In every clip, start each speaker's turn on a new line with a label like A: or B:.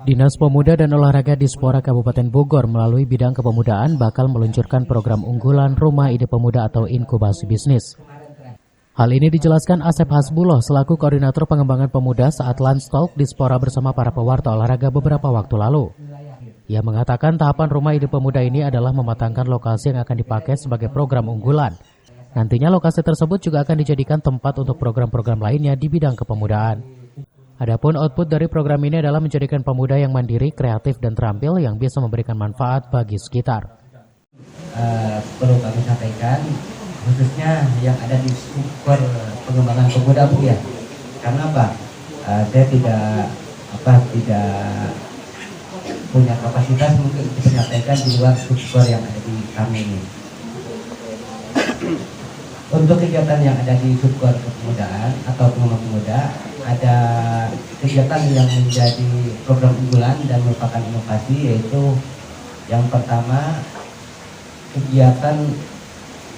A: Dinas Pemuda dan Olahraga Dispora Kabupaten Bogor melalui bidang kepemudaan bakal meluncurkan program unggulan Rumah Ide Pemuda atau Inkubasi Bisnis. Hal ini dijelaskan Asep Hasbuloh selaku Koordinator Pengembangan Pemuda saat lunch talk Dispora bersama para pewarta olahraga beberapa waktu lalu. Ia mengatakan tahapan Rumah Ide Pemuda ini adalah mematangkan lokasi yang akan dipakai sebagai program unggulan. Nantinya lokasi tersebut juga akan dijadikan tempat untuk program-program lainnya di bidang kepemudaan. Adapun output dari program ini adalah menjadikan pemuda yang mandiri, kreatif, dan terampil yang bisa memberikan manfaat bagi sekitar.
B: Perlu kami sampaikan, khususnya yang ada di struktur pengembangan pemuda, Bu, ya. Karena apa? Saya tidak punya kapasitas mungkin untuk menyampaikan di luar struktur yang ada di kami ini. Untuk kegiatan yang ada di struktur kepemudaan atau pengembangan pemuda, ada kegiatan yang menjadi program unggulan dan merupakan inovasi, yaitu yang pertama kegiatan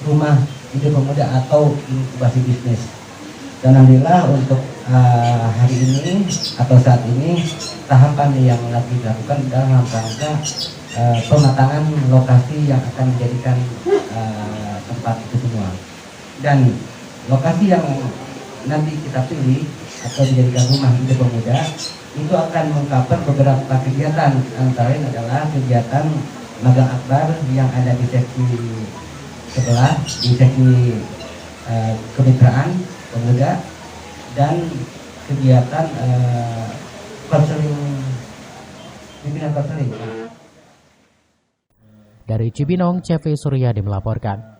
B: Rumah Ide Pemuda atau Inkubasi Bisnis. Dan alhamdulillah untuk hari ini atau saat ini tahapan yang lagi dilakukan dalam rangka pematangan lokasi yang akan menjadikan tempat itu semua. Dan lokasi yang nanti kita pilih atau dijadikan Rumah Ide Pemuda itu akan mengcover beberapa kegiatan, antara lain adalah kegiatan magang akbar yang ada di seksi sebelah, di seksi kemitraan pemuda, dan kegiatan konseling, pimpinan konseling.
A: Dari Cibinong, CV Suryadi melaporkan.